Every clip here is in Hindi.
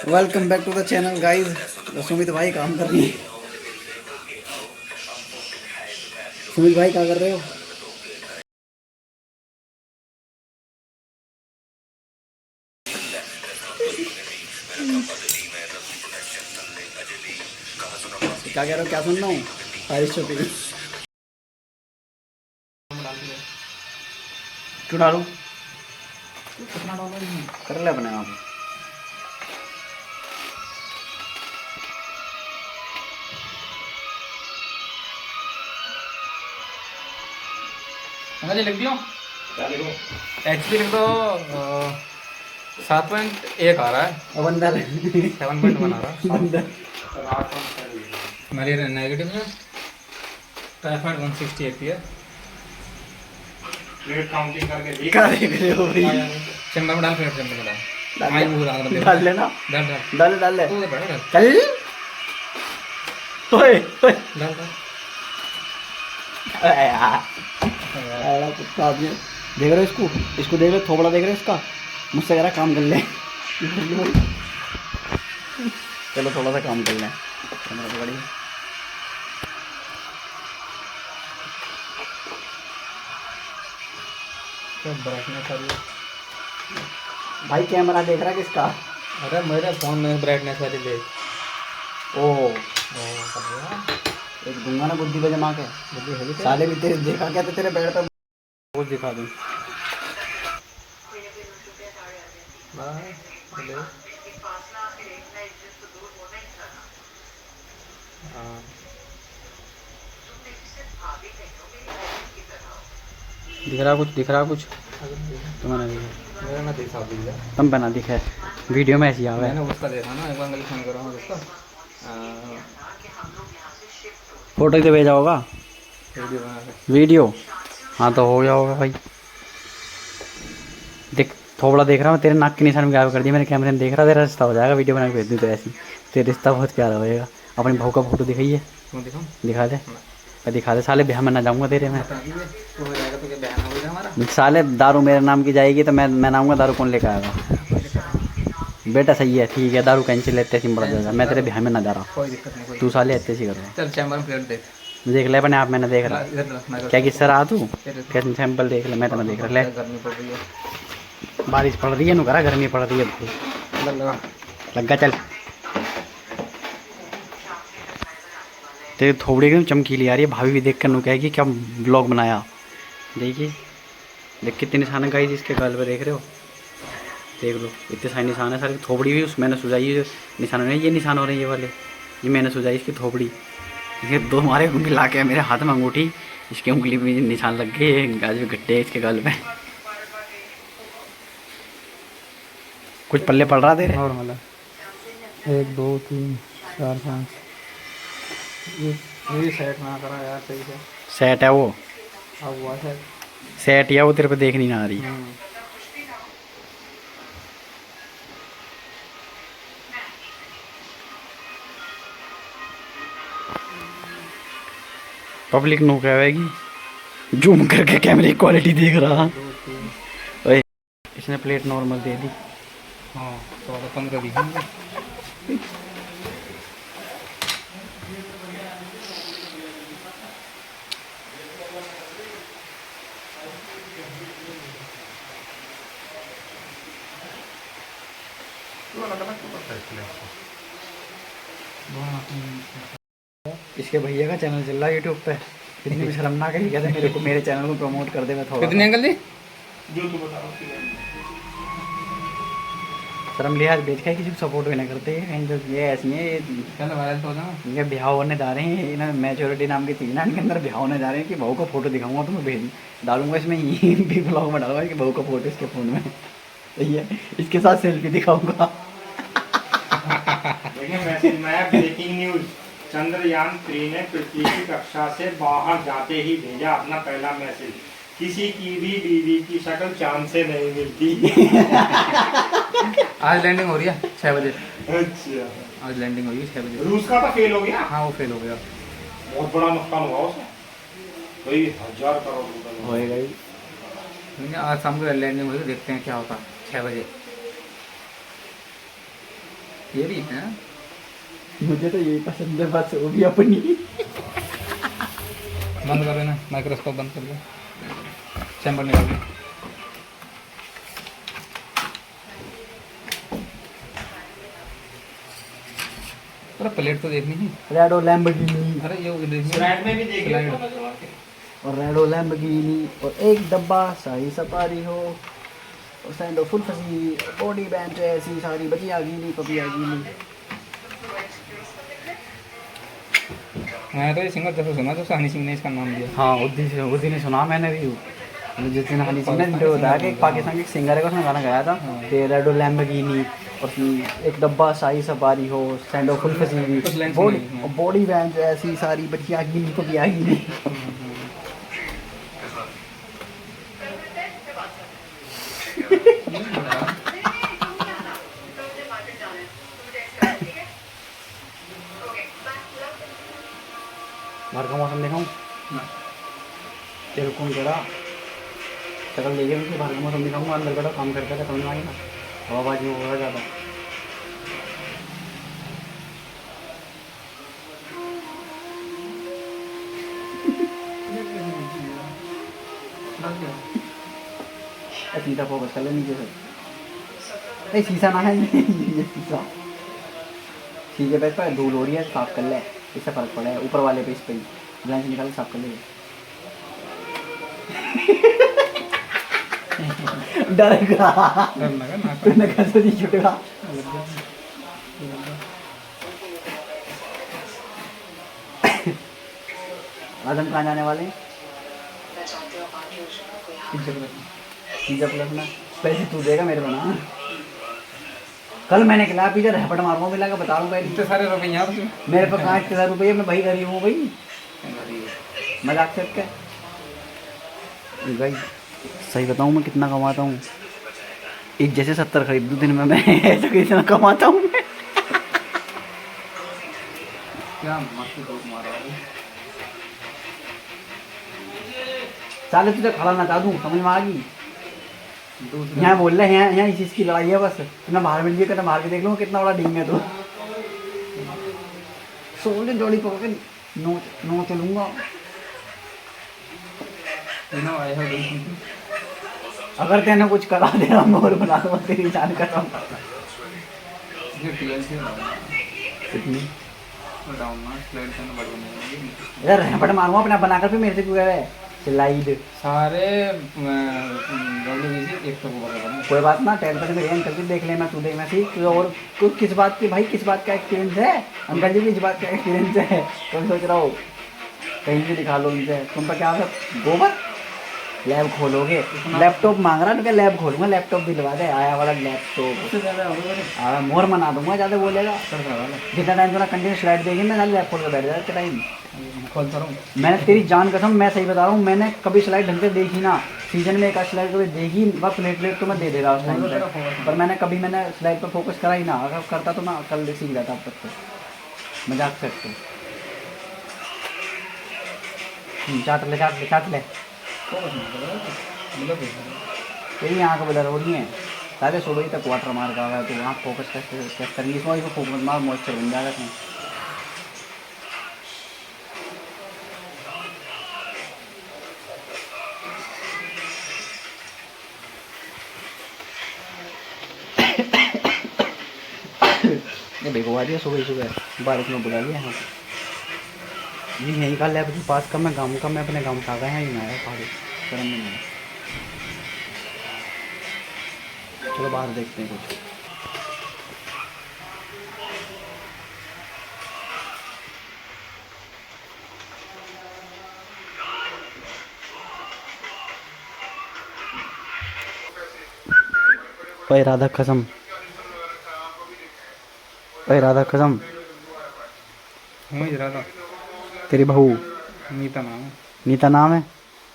Welcome back to the channel guys. तो सुमित भाई काम कर रही है। सुमित भाई क्या कर रहे हो? क्या कह रहे हो? क्या सुन रहा हूँ? बारिश छुपी। क्यों डालूं? कितना डालो? कर ले अपने आप। अंकल जी लिख दियो। क्या लिखो? एच पी लिख दो। 7.1 आ रहा है। बंदर 7.1 आ रहा है। बंदर। मलेरिया नेगेटिव है। टाइफाइड 160 एपी है। प्लेट काउंटिंग करके देख। क्या देख रहे हो भाई? चैम्बर में डाल, प्लेट चैम्बर में डाल। डाल आई ले। वो डाल दे। डाल लेना। डाल डाल डाल डाल ले। तू तो बैठ डाल। चल। ओए ओए। डाल डाल। अरे यार, ऐसा कुत्ता आदमी है। देख रहे हो इसको? इसको देख रहे हो? थोबड़ा देख रहे हो इसका? मुझसे कह रहा काम कर ले। चलो थोड़ा सा काम कर लें। कैमरा पकड़िए। तो ब्राइटनेस आ रही है। भाई कैमरा देख रहा है किसका? अरे मेरे फोन में ब्राइटनेस वाली देख। ओह, ओ एक दूंगा ना बुद्धि पे जमा के। बुद्धि है क्या? साले भी तेरे देखा क्या? तो तेरे बेड पे कुछ दिखा दूं। Bye hello. हाँ दिख रहा कुछ? दिख रहा कुछ? तुम्हें नहीं दिखा? मेरा ना देखा भैया। तुम पे ना दिखे। वीडियो में ऐसी आवे। मैंने उसका देखा ना, एक बार अंकल फोन कर रहा हूँ उसका। फोटो ही तो भेजा होगा। वीडियो बना के। वीडियो? हाँ तो हो गया होगा भाई। देख, थोबड़ा देख रहा हूँ तेरे नाक के निशान में गायब कर दिया मैंने कैमरे में। देख रहा तेरा रिश्ता हो जाएगा। वीडियो बना के भेज दूँ तो ऐसी। तेरा रिश्ता बहुत प्यारा होएगा। अपनी बहू का फोटो दिखाइए। क्यों दिखाऊं? दिखा दे। मैं दिखा दे साले, ब्याह में ना जाऊँगा तेरे में। बता दीजिए तो हो जाएगा। तो क्या बहन हो गया हमारा? साले दारू मेरे नाम की जाएगी तो मैं ना आऊँगा। दारू कौन लेकर आएगा? कोई दिक्कत नहीं। बेटा सही है, ठीक है, दारू कैंसिल लेते सिंपल जाएगा। मैं तेरे कैंसिल ब्याह में ना जा रहा। कोई दिक्कत नहीं, कोई तू दिक्कत साले नहीं। ऐसे ही कर रहा है। चल चैम्बर में प्लेट देख। देख ले अपने आप, मैंने देख ला रहा। इधर ला, मैं क्या किससे रहा तू? तेरे से। कैसे सैंपल देख ले? मैं तो मैं देख रहा। ले, गर्मी पड़ रही है। बारिश पड़ रही है नु करा, गर्मी पड़ रही है भाई। इधर लगा। लगा चल। तेरी थोबड़ी एकदम चमकीली आ रही है। भाभी भी देख कर नु कहेगी क्या ब्लॉग बनाया। देखिए, देख कितने निशान है गाइस इसके गाल पे, देख रहे हो? देख लो इतने सारे निशान है। सारी थोबड़ी भी उस मैंने सुझाई है। निशान नहीं, ये निशान हो रहे हैं ये वाले। ये मैंने सुझाई इसकी थोबड़ी। ये दो मारे मिला के मेरे हाथ में अंगूठी। इसकी उंगली में निशान लग गए। गाज भी गट्टे हैं इसके गाल पे। कुछ पल्ले पड़ रहा तेरे? नॉर्मल है। 1 2 3 4 5। ये सेट ना करा यार सही से। सेट है वो? अब हुआ सेट। सेट या वो तेरे पे देखनी ना आ रही। पब्लिक नो कहेगी जूम करके कैमरे की क्वालिटी देख रहा। 2 3। ओए, इसने प्लेट नॉर्मल दे दी। हाँ तो 15 दिखेंगे। इसके भैया का चैनल चल रहा है यूट्यूब पे। इतनी भी शर्म ना करी, कहते मेरे को मेरे चैनल को प्रमोट कर दे। मैं थोड़ा कितने अंकल जी? जो तू बता शर्म लिहाज बेच के किसी को सपोर्ट भी ना करते हैं जो ये ऐसी है। चलो वायरल तो ना। ये ब्याह होने जा रहे हैं ना, मैच्योरिटी नाम की चीज ना इनके अंदर। ब्याह होने जा रहे हैं कि बहू का फोटो दिखाऊंगा तो मैं भेज डालूंगा इसमें। ये भी ब्लॉग में डालूंगा कि बहू का फोटो इसके फोन में। सही है, इसके साथ सेल्फी दिखाऊंगा। देखिए मैसेज में ब्रेकिंग न्यूज। चंद्रयान 3 ने पृथ्वी की कक्षा से बाहर जाते ही भेजा अपना पहला मैसेज। किसी की भी बीवी की शक्ल चांद से नहीं मिलती। आज लैंडिंग हो रही है 6 बजे। अच्छा, आज लैंडिंग हो रही है 6 बजे। रूस का तो फेल हो गया। हाँ वो फेल हो गया। बहुत बड़ा नुकसान हुआ उसमें, कोई 1000 करोड़ रुपए। होएगा ही। नहीं, आज शाम को लैंडिंग हो रही है, देखते हैं क्या होता है 6 बजे। ये भी है। मुझे तो यही पसंद है बस, वो भी अपनी। बंद कर देना, माइक्रोस्कोप बंद कर दो, चैम्बर निकाल दो। अरे प्लेट तो देखनी है। रेडो लैम्बोर्गिनी अरे ये देखनी स्लाइड में भी देखिए स्लाइड। तो नजर आती है। और रेडो लैम्बोर्गिनी और एक डब्बा शाही सफारी हो और सैंडो फुल फसी बॉडी बैंड ऐसी सारी बचिया गीली पपिया गीली। मैं तो ये सिंगर जैसे सुना, जो हनी सिंह ने इसका नाम दिया। हाँ उसी ने सुना मैंने भी। मतलब जिस दिन हनी सिंह ने पाकिस्तानी बताया कि सिंगर एक पाकिस्तान के सिंगर है, उसने गाना गाया था हाँ। कि रेडो लैम्बोर्गिनी और एक डब्बा शाही सफारी हो सैंडो फुल कुछ फसी लाइन बॉडी सुनाई, हाँ। बॉडी बैंड ऐसी सारी बचिया गीली पपिया गीली। बाहर का मौसम दिखाऊं? तेरे कौन करा शक्ल देखे मुझे, बाहर का मौसम दिखाऊंगा, अंदर बैठा काम करता था, समझ में आई ना हवाबाजी में हो ज़्यादा। सीधा फोकस कर ले नीचे से। नहीं शीशा ना है ये शीशा, शीशे पे पर धूल हो रही है, साफ कर ले, इससे फर्क पड़ा है ऊपर वाले पे, इस पे लेंस निकाल के साफ कर ले। डरेगा तूने कैसे नहीं छुटेगा। आज हम कहाँ जाने वाले हैं? पिज्जा प्लस में पैसे तू देगा मेरे को ना। कल मैंने खिलाया पिज्जा, रैपट मारूंगा मिला के बता रहा हूँ पहले। इतने सारे रुपये यहाँ पे मेरे पास 5,000 रुपये, मैं भाई गरीब हूँ भाई, मजाक से क्या भाई। सही बताऊँ मैं कितना कमाता हूँ? एक जैसे 70 खरीद दूँ दिन में मैं, ऐसा कितना कमाता हूँ मैं। क्या मस्त दोस्त मारा है। साले तुझे खड़ा ना चाह दूँ, समझ में आ गई? यहाँ बोल रहे हैं यहाँ इस चीज़ की लड़ाई है बस। मैं बाहर मिल गया, कहना बाहर के देख लूँगा कितना बड़ा डींग है तो। सोने जोड़ी पकड़ के नो चलूँगा। अगर तेने कुछ करा दे रहा मोर बना दो तेरी जान कसम। कितनी इधर रैपट मारूंगा अपना बनाकर, फिर मेरे से क्यों है स्लाइड सारे एक तो वो कोई बात ना, 10 तक मेरे अंकल की देख लेना, तू देखना सीख। और कुछ किस बात की भाई, किस बात का एक्सपीरियंस है अंकल जी, किस बात का एक्सपीरियंस है? तुम सोच रहा हो कहीं भी दिखा लो उनसे, तुम पर क्या गोबर लैब खोलोगे? लैपटॉप मांग रहा है, लैब खोलूंगा, लैपटॉप दिलवा दे, आया वाला लैपटॉप मोर मना दूंगा, ज़्यादा बोलेगा। जितना टाइम तुम्हारा कंटिन्यू स्लाइड देगी मैं लैब खोल कर बैठ जाए इतना टाइम खोलता रहूँ। मैंने तेरी जान कसम, मैं सही बता रहा हूँ, मैंने कभी स्लाइड ढंग से देखी ना, सीजन में एक आध स्लाइड कभी देखी, बस प्लेट तो मैं दे देगा उस टाइम पे, पर मैंने स्लाइड पर फोकस करा ही ना। अगर करता तो मैं कल सीख जाता अब तक तो। मजाक सकते चाट ले तेरी आँख बदल हो रही है, साढ़े 16 बजे तक वाटर मार का है, तो वहाँ फोकस कैसे करेंगे? इसमें फोकस मार मॉइस्चर बन जाएगा इसमें। ये भिगवा दिया सुबह बारिश में, बुला लिया यहाँ ये यहीं का लैब के पास का, मैं गाँव का, मैं अपने गाँव का आ गया है, यहीं आया पहाड़ी शर्म नहीं आया। चलो बाहर देखते हैं कुछ। ओए राधा कसम, ओए राधा कसम, मुझे रहा था तेरी बहू नीता नाम है। नीता नाम है?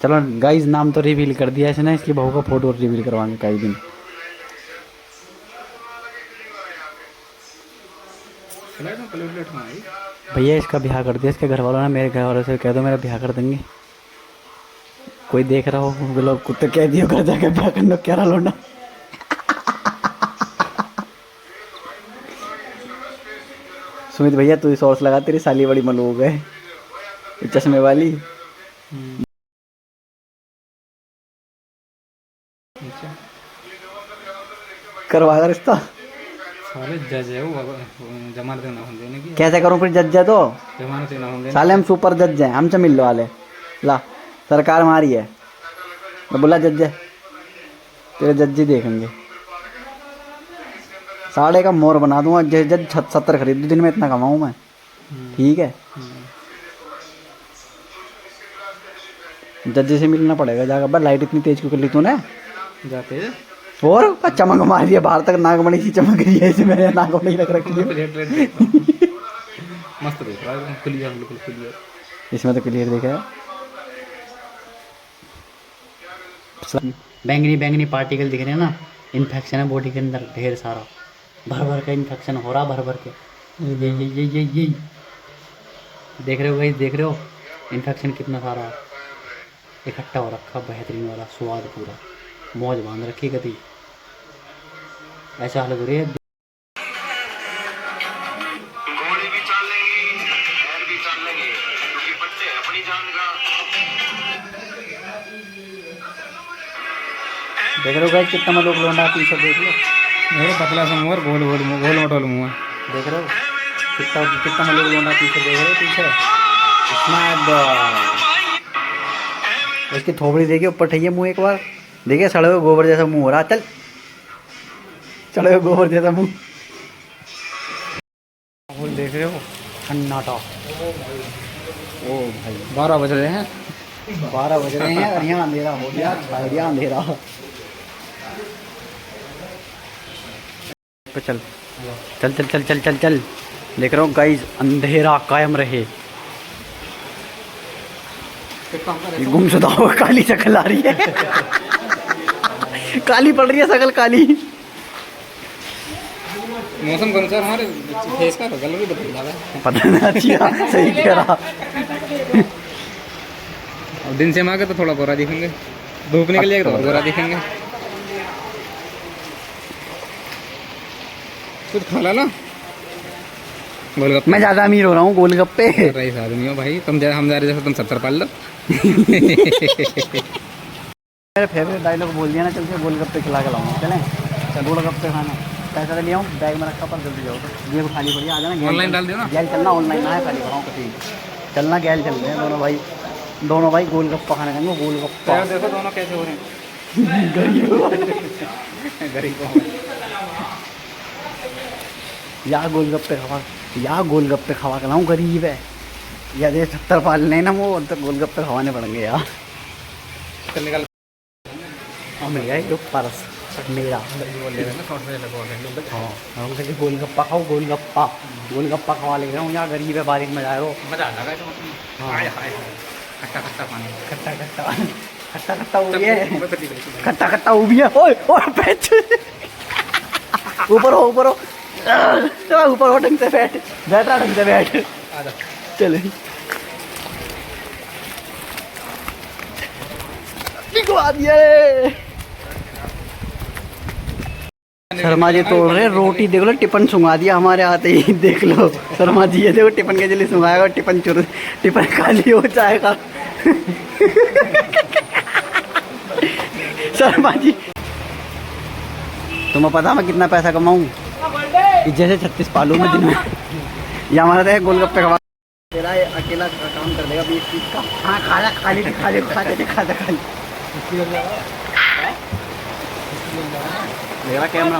चलो गाइस नाम तो रिवील कर दिया इसने, इसकी बहू का फोटो रिवील करवाएंगे कई दिन। भैया इसका ब्याह कर दिया, इसके घर वालों ने, मेरे घर वालों से कह दो मेरा ब्याह कर देंगे। कोई देख रहा हो वो लोग कुत्ते कह दियो कर जाके ब्याह करना, क्या रहा लौंडा। सुमित भैया तू सॉस लगा, तेरी साली बड़ी मलूक है, चश्मे वाली। अच्छा करवाएगा रिश्ता। साले जज है वो, जमानत ना होने देने की। कैसे करूं फिर जज है तो? जमानत ना होने देने। साले हम सुपर जज हैं, हमसे मिलने वाले। ला सरकार हमारी है, मैं बोला जज है, तेरे जज ही देखेंगे। साढ़े का मोर बना दूंगा, जज 70 खरीद दूं, दिन में इतना कमाऊं मैं। ठीक है, जज से मिलना पड़ेगा जाकर। बस लाइट इतनी तेज क्यों कर ली तूने? जाते हैं और चमक मार दिया बाहर तक, नागमणि सी चमक रही है इसमें, नागमणि लग रखी है। मस्त देख रहा है, क्लियर बिल्कुल क्लियर। इसमें तो क्लियर देखा है। बैंगनी बैंगनी पार्टिकल दिख रहे हैं ना, इन्फेक्शन है बॉडी के अंदर ढेर सारा, भर भर का इन्फेक्शन हो रहा, भर भर के। ये देख रहे हो भाई, देख रहे हो इन्फेक्शन कितना सारा इकट्ठा हो रखा, बेहतरीन वाला स्वाद, पूरा मौज बांध रखी कभी, ऐसा हालत हो रही है। गोली भी चाल लेंगे, पैर भी चाल लेंगे, क्योंकि बच्चे हैं अपनी जान का। देख रहे हो भाई कितना लोग लौंडा पीछे, देख लो। मेरे पतला सा मुंह और गोल गोल मुंह, गोल मोटोल मुंह है। देख रहे हो कितना कितना लोग लौंडा पीछे, देख रहे हो पीछे। इसकी थोबड़ी देखिए, ऊपर ठइए मुंह एक बार, देखिए सड़े हुए गोबर जैसा मुंह हो रहा। चल सड़े हुए गोबर जैसा मुंह। देख रहे हो सन्नाटा। ओ भाई 12 बज रहे हैं। 12 बज रहे हैं और यहाँ अंधेरा हो गया, छा गया अंधेरा पे। चल चल चल चल चल चल चल, देख रहा हूँ गाइस, अंधेरा कायम रहे। ये गुमशुदा हुआ काली शक्ल आ रही है काली पड़ रही है शक्ल, काली। मौसम के अनुसार हमारे फेस का कलर भी बदल रहा है। पता नहीं, अच्छा सही कह रहा। और दिन से हम आगे तो थोड़ा गोरा दिखेंगे, धूप निकल जाएगी तो और गोरा दिखेंगे। कुछ खा ला ना गोलगप्पे। मैं ज्यादा अमीर हो रहा हूँ गोलगप्पे। रईस आदमी हो भाई तुम, हम जा रहे जैसे तुम 70 पाल लो। मेरा फेवरेट डायलॉग बोल दिया ना, चल के गोलगप्पे खिला के लाऊंगा। चलें गोलगप्पे खाना, पैसा तो ले आऊँ, बैग में रखा, पर जल्दी जाओ, जेब खाली पड़ी, आ जाना। ऑनलाइन डाल दियो ना। गैल चलना, ऑनलाइन ना है खाली बनाऊँ कहीं चलना, गैल चल रहे हैं दोनों भाई गोलगप्पा खाने जाएंगे। गोलगप्पा देखो दोनों कैसे हो रहे हैं। गरीब या गोलगप्पे खवा के लाऊं, गरीब है या दे 70 पाल नहीं ना वो, तो गोलगप्पे खवाने पड़ेंगे यार। चल निकल। हाँ मिल गया ये पर्स मेरा। हाँ हम कहे गोलगप्पा खाओ, गोलगप्पा खवा ले रहा हूँ, यहाँ गरीब है, बारिश में जा रहे हो। मजा आ जाएगा। हाँ खट्टा खट्टा पानी, खट्टा वो भी है, खट्टा वो भी है। ओए बैठ ऊपर हो ऊपर हो, ढंग से बैठ रहा, ढंग से बैठ। चले दिखवा दिया। शर्मा जी तोड़ रहे रोटी, देख लो टिफिन सुंगा दिया हमारे आते ही। देख लो शर्मा जी, ये देखो टिफिन के जल्दी सुंगाएगा, टिफिन खाली हो जाएगा। शर्मा जी तुम्हें पता मैं कितना पैसा कमाऊं? जैसे 36 पालू में दिन में। ये हमारा तो गोलगप्पे खवा, अकेला काम कर देगा 20-30 का। हाँ खाली मेरा कैमरा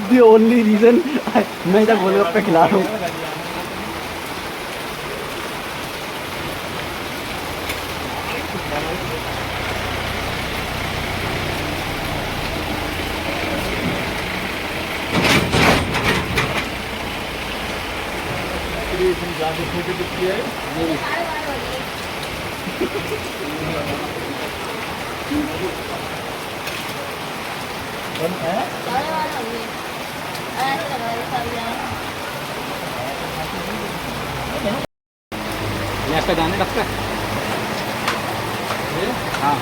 the only reason मैं इधर गोलगप्पे खिला रहा हूँ। ये आपका जाने लगता है। हाँ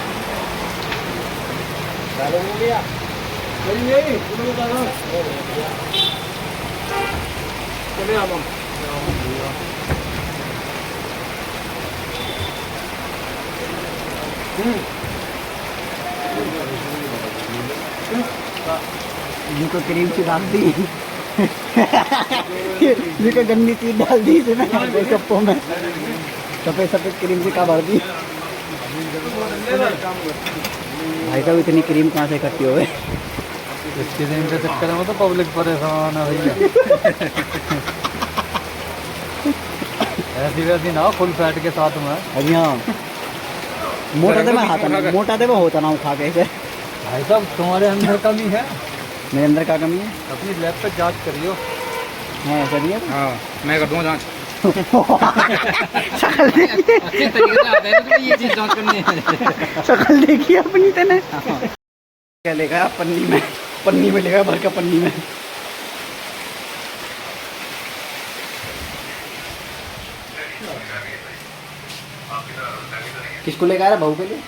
इनको क्रीम से डाल दी इनको गंदी चीज डाल दी इसमें कप्पों में सफेद सफेद क्रीम से का भर दी। भाई साहब इतनी क्रीम कहाँ से इकट्ठी हो गए? इसके दिन के चक्कर में तो पब्लिक परेशान है भैया। ऐसी वैसी ना फुल फैट के साथ में। अभी हाँ मोटा दे मैं खाता ना, मोटा दे वो होता ना हूँ खा के इसे। भाई साहब तुम्हारे अंदर कमी है, मेरे अंदर क्या कमी है? अपनी लैब पे जांच करियो। हाँ ऐसा नहीं है? हाँ मैं कर दूँगा जांच। शक्ल देखिए, अच्छे तरीके से आता है तो ये चीज़ जांच करनी है। शक्ल देखिए अपनी तेने क्या लेगा पन्नी में लेगा भर का पन्नी में। किसको लेकर आ रहा? बहू के लिए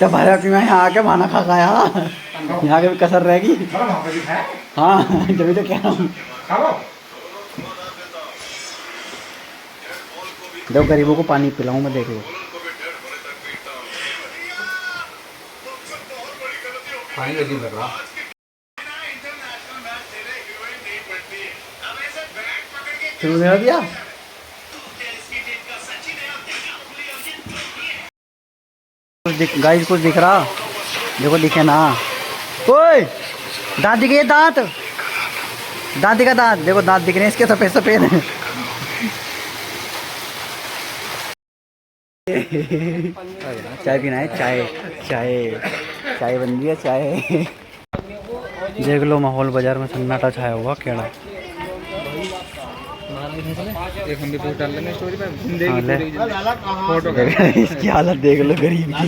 जब भरा कि मैं यहाँ आके खाना खा खाया यहाँ के भी कसर रहेगी। हाँ जब तो क्या जब गरीबों को पानी पिलाऊं मैं, देख लो। पानी लगी लग रहा। शुरू कर दिया। गाइस कुछ दिख रहा? देखो दिखे ना। ओए दांत दिखे, दांत दिखा, दांत देखो, दांत दिख रहे हैं इसके सफेद सफेद। चाय पीना है? चाय बन गई है चाय। देख लो माहौल बाजार में सन्नाटा छाया हुआ केड़ा। एक हम भी पोस्ट डाल लेंगे स्टोरी पे। हाँ, ले। फोटो इसकी हालत देख लो गरीब की,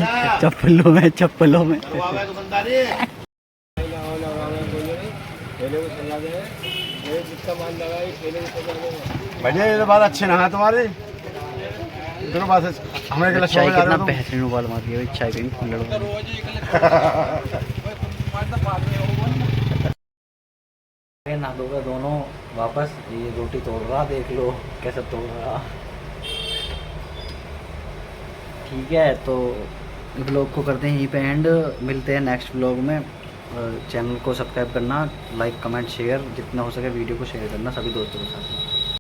चप्पलों में। भैया ये तो बात अच्छे ना है तुम्हारे दोनों बात हमारे के चाय कितना बेहतरीन उबाल मार दिया भाई, चाय कहीं फुल्लड़ ना दोगे दोनों वापस। ये रोटी तोड़ रहा, देख लो कैसे तोड़ रहा। ठीक है तो ब्लॉग को करते हैं यहीं पे एंड, मिलते हैं नेक्स्ट ब्लॉग में। चैनल को सब्सक्राइब करना, लाइक कमेंट शेयर जितना हो सके वीडियो को शेयर करना सभी दोस्तों के साथ।